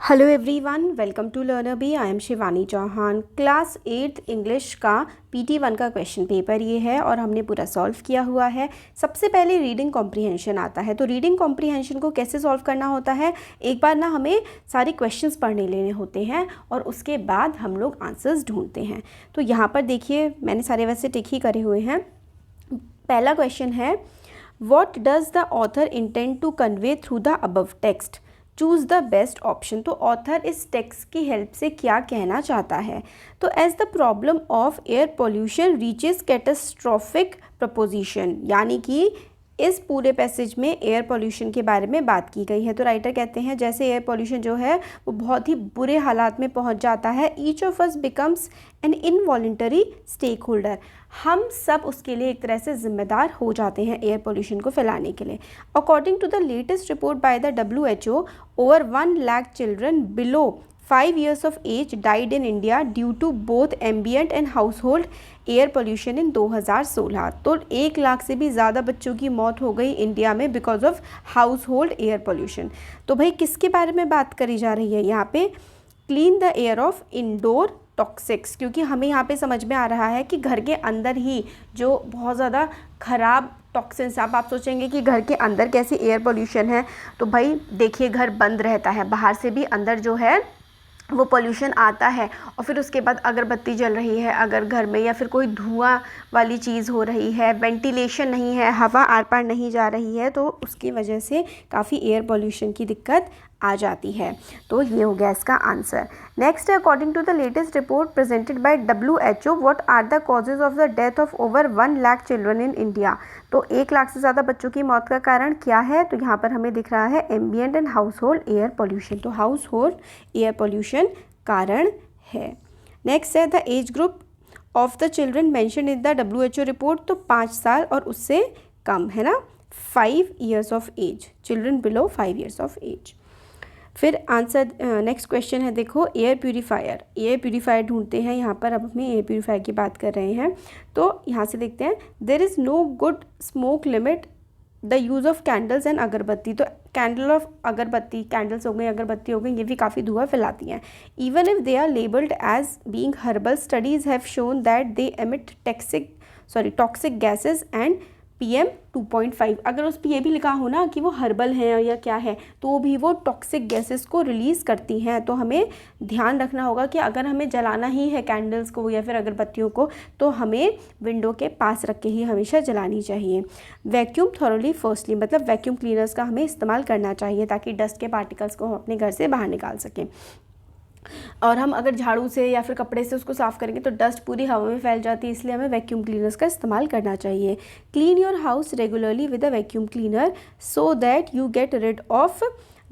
Hello everyone, welcome to learner bee. I am Shivani Chauhan. Class 8th English का PT1 का question paper ये है और हमने पूरा सॉल्व किया हुआ है। सबसे पहले रीडिंग कॉम्प्रीहेंशन आता है। तो रीडिंग कॉम्प्रीहेंशन को कैसे सॉल्व करना होता है, एक बार ना हमें सारे क्वेश्चंस पढ़ने लेने होते हैं और उसके बाद हम लोग आंसर्स ढूंढते हैं। तो यहाँ पर देखिए, मैंने सारे वैसे टिक ही करे हुए हैं। पहला क्वेश्चन है, what does the author intend to convey through the above text, choose the best option. तो ऑथर इस टेक्स्ट की हेल्प से क्या कहना चाहता है। तो as the problem of air pollution reaches catastrophic proposition, यानी कि इस पूरे पैसेज में एयर पोल्यूशन के बारे में बात की गई है। तो राइटर कहते हैं जैसे एयर पोल्यूशन जो है वो बहुत ही बुरे हालात में पहुंच जाता है, each of us becomes an involuntary stakeholder. हम सब उसके लिए एक तरह से जिम्मेदार हो जाते हैं एयर पोल्यूशन को फैलाने के लिए। According to the latest report by the WHO, over 1 lakh children below 5 years of age died in India due to both ambient and household air pollution in 2016। तो 1 लाख से भी ज़्यादा बच्चों की मौत हो गई इंडिया में because of house hold air pollution. तो भाई किसके बारे में बात करी जा रही है यहाँ पे, clean the air of indoor toxics, क्योंकि हमें यहाँ पे समझ में आ रहा है कि घर के अंदर ही जो बहुत ज़्यादा ख़राब टॉक्सिन्स, आप सोचेंगे कि घर के अंदर कैसे एयर पोल्यूशन है। तो भाई देखिए, घर बंद रहता है, बाहर से भी अंदर जो है वो पोल्यूशन आता है और फिर उसके बाद अगरबत्ती जल रही है अगर घर में, या फिर कोई धुआं वाली चीज़ हो रही है, वेंटिलेशन नहीं है, हवा आर पार नहीं जा रही है, तो उसकी वजह से काफ़ी एयर पोल्यूशन की दिक्कत आ जाती है। तो ये हो गया इसका आंसर। नेक्स्ट है, according to the latest report presented by WHO, what are the causes of the death of over 1 lakh children in India. तो 1 लाख से ज़्यादा बच्चों की मौत का कारण क्या है, तो यहाँ पर हमें दिख रहा है ambient and house hold air pollution. तो हाउस होल्ड एयर पोल्यूशन कारण है। नेक्स्ट है, the age group of the children mention in the WHO report. तो 5 साल और उससे कम है ना, 5 years of age, children below 5 years of age. फिर आंसर नेक्स्ट क्वेश्चन है, देखो एयर प्यूरीफायर ढूंढते हैं। यहाँ पर अब हम एयर प्यूरीफायर की बात कर रहे हैं। तो यहाँ से देखते हैं, there is no good smoke limit the use of candles and agarbatti. तो कैंडल ऑफ अगरबत्ती, कैंडल्स हो गई, अगरबत्ती हो गई, ये भी काफ़ी धुआं फैलाती हैं। Even if they are labelled as being herbal, studies have shown that they emit toxic gases and PM 2.5। अगर उस पर यह भी लिखा हो ना कि वो हर्बल हैं या क्या है, तो भी वो टॉक्सिक गैसेस को रिलीज़ करती हैं। तो हमें ध्यान रखना होगा कि अगर हमें जलाना ही है कैंडल्स को या फिर अगरबत्तियों को, तो हमें विंडो के पास रख के ही हमेशा जलानी चाहिए। वैक्यूम थॉरोली फर्स्टली, मतलब वैक्यूम क्लीनर्स का हमें इस्तेमाल करना चाहिए ताकि डस्ट के पार्टिकल्स को हम अपने घर से बाहर निकाल सकें। और हम अगर झाड़ू से या फिर कपड़े से उसको साफ़ करेंगे तो डस्ट पूरी हवा में फैल जाती है, इसलिए हमें वैक्यूम क्लीनर्स का इस्तेमाल करना चाहिए। Clean your house regularly with a vacuum cleaner so that you get rid of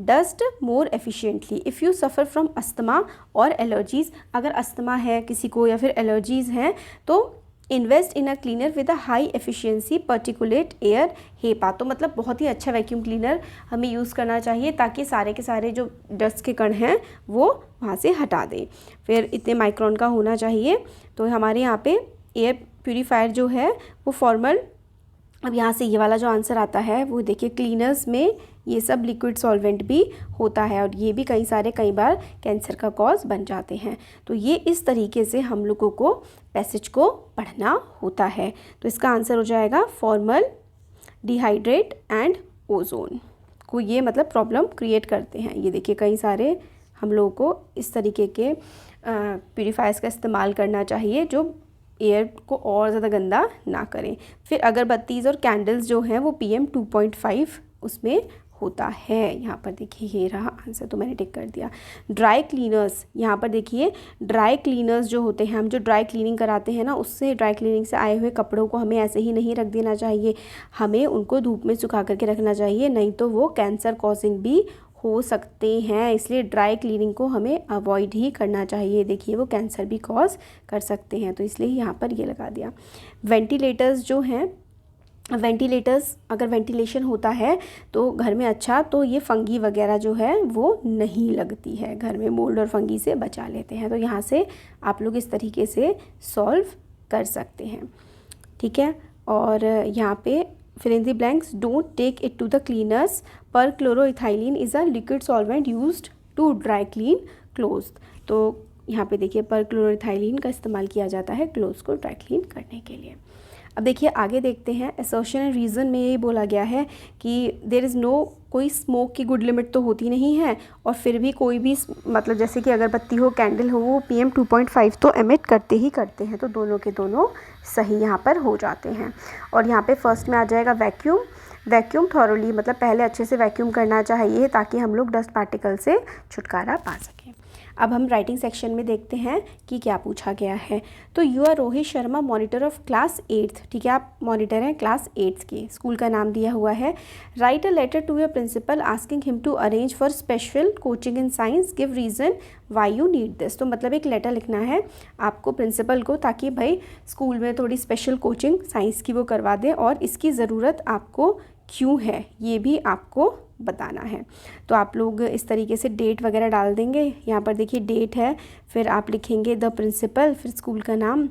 dust more efficiently. If you suffer from asthma और एलर्जीज़, अगर अस्थमा है किसी को या फिर एलर्जीज़ हैं, तो invest in a cleaner with a high efficiency particulate air HEPA. तो मतलब बहुत ही अच्छा वैक्यूम क्लीनर हमें यूज़ करना चाहिए ताकि सारे के सारे जो डस्ट के कण हैं वो वहाँ से हटा दें। फिर इतने माइक्रोन का होना चाहिए। तो हमारे यहाँ पे एयर प्यूरीफायर जो है वो फॉर्मल, अब यहाँ से ये वाला जो आंसर आता है वो देखिए, क्लीनर्स में ये सब लिक्विड सॉल्वेंट भी होता है और ये भी कई बार कैंसर का कॉज बन जाते हैं। तो ये इस तरीके से हम लोगों को पैसेज को पढ़ना होता है। तो इसका आंसर हो जाएगा फॉर्मल डिहाइड्रेट एंड ओजोन को ये मतलब प्रॉब्लम क्रिएट करते हैं। ये देखिए, कई सारे हम लोगों को इस तरीके के प्यूरीफायर्स का इस्तेमाल करना चाहिए जो एयर को और ज़्यादा गंदा ना करें। फिर अगरबत्तीज़ और कैंडल्स जो हैं वो PM 2.5 उसमें होता है। यहाँ पर देखिए, ये रहा आंसर, तो मैंने टिक कर दिया। ड्राई क्लीनर्स, यहाँ पर देखिए, ड्राई क्लीनर्स जो होते हैं, हम जो ड्राई क्लीनिंग कराते हैं ना, उससे ड्राई क्लीनिंग से आए हुए कपड़ों को हमें ऐसे ही नहीं रख देना चाहिए, हमें उनको धूप में सुखा करके रखना चाहिए, नहीं तो वो कैंसर कॉजिंग भी हो सकते हैं। इसलिए ड्राई क्लीनिंग को हमें अवॉइड ही करना चाहिए। देखिए, वो कैंसर भी कॉज कर सकते हैं, तो इसलिए यहाँ पर ये लगा दिया। वेंटिलेटर्स जो हैं, वेंटिलेटर्स अगर वेंटिलेशन होता है तो घर में अच्छा, तो ये फंगी वगैरह जो है वो नहीं लगती है घर में, मोल्ड और फंगी से बचा लेते हैं। तो यहाँ से आप लोग इस तरीके से सॉल्व कर सकते हैं, ठीक है। और यहाँ पे fill in the blanks, don't take it to the cleaners, perchloroethylene is a liquid solvent used to dry clean cloth. तो यहाँ पे देखिए परक्लोरोथाइलीन का इस्तेमाल किया जाता है क्लोथ्स को ड्राई क्लीन करने के लिए। अब देखिए आगे देखते हैं। असर्शन एंड रीज़न में ये बोला गया है कि देयर इज़ नो, कोई स्मोक की गुड लिमिट तो होती नहीं है, और फिर भी कोई भी मतलब जैसे कि अगरबत्ती हो, कैंडल हो, वो PM 2.5 तो एमिट करते ही करते हैं। तो दोनों के दोनों सही यहाँ पर हो जाते हैं। और यहाँ पे फर्स्ट में आ जाएगा वैक्यूम। वैक्यूम थॉरोली, मतलब पहले अच्छे से वैक्यूम करना चाहिए ताकि हम लोग डस्ट पार्टिकल से छुटकारा पा सकें। अब हम राइटिंग सेक्शन में देखते हैं कि क्या पूछा गया है। तो you are Rohit Sharma, monitor of class 8th, ठीक है, आप मॉनिटर हैं क्लास 8th की, स्कूल का नाम दिया हुआ है। Write a letter to your principal asking him to arrange for special coaching in science, give reason why you need this. तो मतलब एक लेटर लिखना है आपको प्रिंसिपल को, ताकि भाई स्कूल में थोड़ी स्पेशल कोचिंग साइंस की वो करवा दें, और इसकी ज़रूरत आपको क्यों है ये भी आपको बताना है। तो आप लोग इस तरीके से डेट वगैरह डाल देंगे। यहाँ पर देखिए डेट है, फिर आप लिखेंगे द प्रिंसिपल, फिर स्कूल का नाम,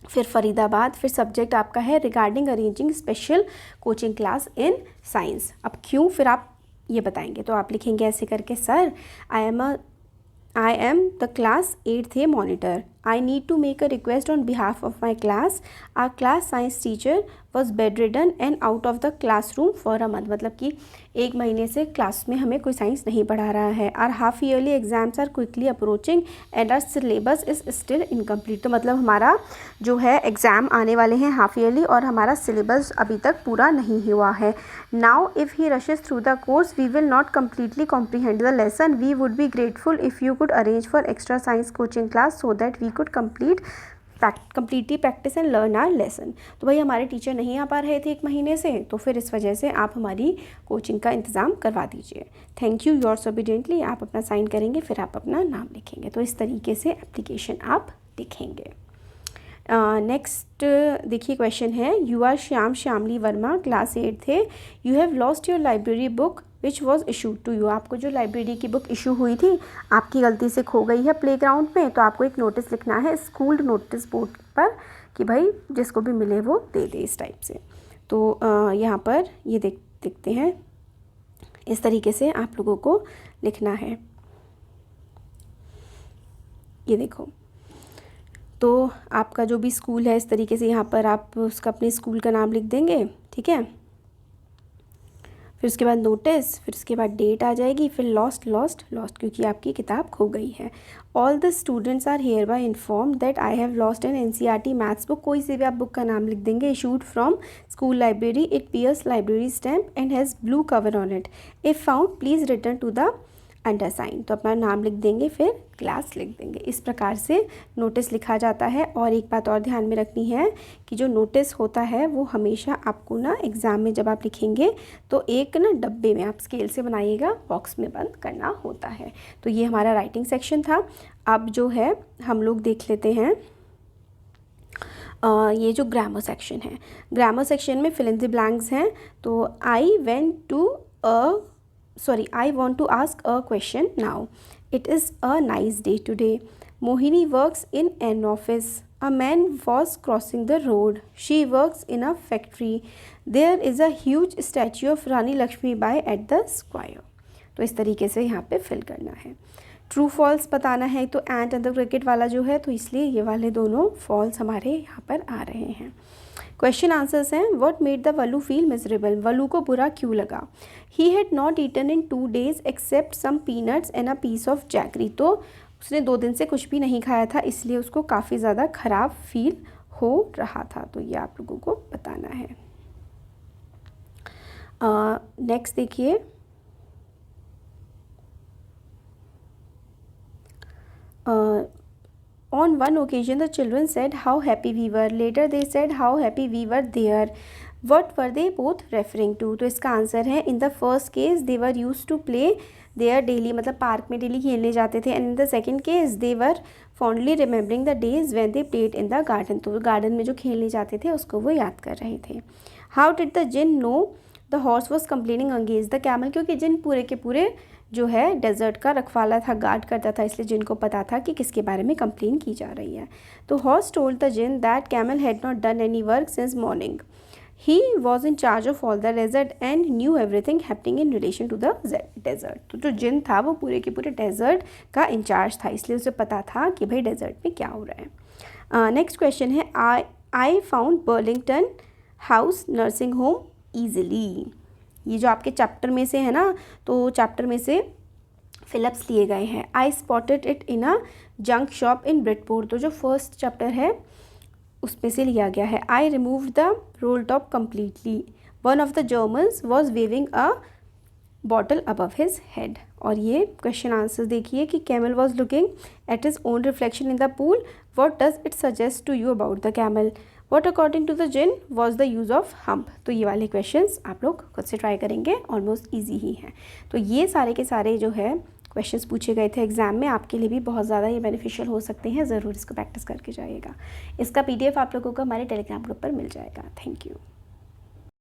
फिर फरीदाबाद, फिर सब्जेक्ट आपका है regarding arranging special coaching class in science. अब क्यों फिर आप ये बताएंगे। तो आप लिखेंगे ऐसे करके, sir I am the class 8th A monitor. I need to make a request on behalf of my class. Our class science teacher was bedridden and out of the classroom for a month. मतलब कि 1 महीने से class में हमें कोई science नहीं पढ़ा रहा है। Our half yearly exams are quickly approaching and our syllabus is still incomplete. तो मतलब हमारा जो है एग्ज़ाम आने वाले हैं हाफ ईयरली, और हमारा सिलेबस अभी तक पूरा नहीं हुआ है। Now if he rushes through the course we will not completely comprehend the lesson. We would be grateful if you could arrange for extra science coaching class so that we could completely practice and learn our lesson. तो भाई हमारे teacher नहीं आ पा रहे थे 1 महीने से, तो फिर इस वजह से आप हमारी कोचिंग का इंतज़ाम करवा दीजिए। Thank you, yours ओबीडिएंटली। आप अपना साइन करेंगे, फिर आप अपना नाम लिखेंगे। तो इस तरीके से एप्लीकेशन आप लिखेंगे। नेक्स्ट देखिए क्वेश्चन है, you are Shyamli Verma, class 8 थे। You have lost your library book which was issued to you. आपको जो लाइब्रेरी की बुक इशू हुई थी आपकी गलती से खो गई है प्लेग्राउंड में, तो आपको एक नोटिस लिखना है स्कूल नोटिस बोर्ड पर कि भाई जिसको भी मिले वो दे दे, इस टाइप से। तो यहाँ पर ये देखते हैं, इस तरीके से आप लोगों को लिखना है। ये देखो, तो आपका जो भी स्कूल है इस तरीके से यहाँ पर आप उसका अपने स्कूल का नाम लिख देंगे, ठीक है। फिर उसके बाद नोटिस, फिर उसके बाद डेट आ जाएगी, फिर लॉस्ट क्योंकि आपकी किताब खो गई है। All the students are hereby informed that I have lost an NCERT maths book. कोई से भी आप बुक का नाम लिख देंगे। Issued from school library, it bears library stamp and has blue cover on it. If found please return to the undersign. तो अपना नाम लिख देंगे, फिर क्लास लिख देंगे। इस प्रकार से नोटिस लिखा जाता है। और एक बात और ध्यान में रखनी है कि जो नोटिस होता है वो हमेशा आपको ना एग्ज़ाम में जब आप लिखेंगे तो एक ना डब्बे में आप स्केल से बनाइएगा, बॉक्स में बंद करना होता है। तो ये हमारा राइटिंग सेक्शन था। अब जो है हम लोग देख लेते हैं ये जो ग्रामर सेक्शन है। ग्रामर सेक्शन में फिल इन द ब्लैंक्स हैं। तो I want to ask a question now. It is a nice day today. Mohini works in an office. A man was crossing the road. She works in a factory. There is a huge statue of Rani Lakshmibai at the square. तो इस तरीके से यहाँ पे fill करना है। True false बताना है। तो एंड एंड द क्रिकेट वाला जो है, तो इसलिए ये वाले दोनों फॉल्स हमारे यहाँ पर आ रहे हैं। क्वेश्चन आंसर्स हैं। What made the Valu feel miserable. Valu को बुरा क्यों लगा। He had not eaten in 2 days except some peanuts and a piece of jaggery. तो उसने 2 दिन से कुछ भी नहीं खाया था, इसलिए उसको काफ़ी ज़्यादा ख़राब फील हो रहा था। तो ये आप लोगों को बताना है। नेक्स्ट देखिए, on one occasion the children said how happy we were. Later they said how happy we were there. What were they both referring to? तो इसका आंसर है, in the first case they were used to play there daily, मतलब park में daily खेलने जाते थे। and in the second case they were fondly remembering the days when they played in the garden. तो garden में जो खेलने जाते थे उसको वो याद कर रहे थे। How did the jinn know the horse was complaining against the camel? क्योंकि जिन पूरे के पूरे जो है डेजर्ट का रखवाला था, गार्ड करता था, इसलिए जिन को पता था कि किसके बारे में कंप्लेन की जा रही है। तो horse told the djinn that camel had not done any work since morning. He was in charge of all the desert and knew everything happening in relation to the desert. तो जो जिन था वो पूरे के पूरे डेजर्ट का in charge था, इसलिए उसे पता था कि भाई डेजर्ट में क्या हो रहा है। नेक्स्ट क्वेश्चन है, I found Burlington house nursing home easily. ये जो आपके चैप्टर में से है ना, तो चैप्टर में से फिलिप्स लिए गए हैं। आई spotted it in a junk shop in Bridport, तो जो फर्स्ट चैप्टर है उसमें से लिया गया है। I remove the roll top completely, one of the Germans was waving a bottle above his head. और ये क्वेश्चन आंसर देखिए कि camel was looking at his own reflection in the pool, what does it suggest to you about the camel, what according to the djinn was the use of hump. तो ये वाले questions आप लोग खुद से try करेंगे, almost easy ही हैं। तो ये सारे के सारे जो है क्वेश्चंस पूछे गए थे एग्जाम में, आपके लिए भी बहुत ज़्यादा ये बेनिफिशियल हो सकते हैं। ज़रूर इसको प्रैक्टिस करके जाइएगा। इसका PDF आप लोगों को हमारे टेलीग्राम ग्रुप पर मिल जाएगा। Thank you.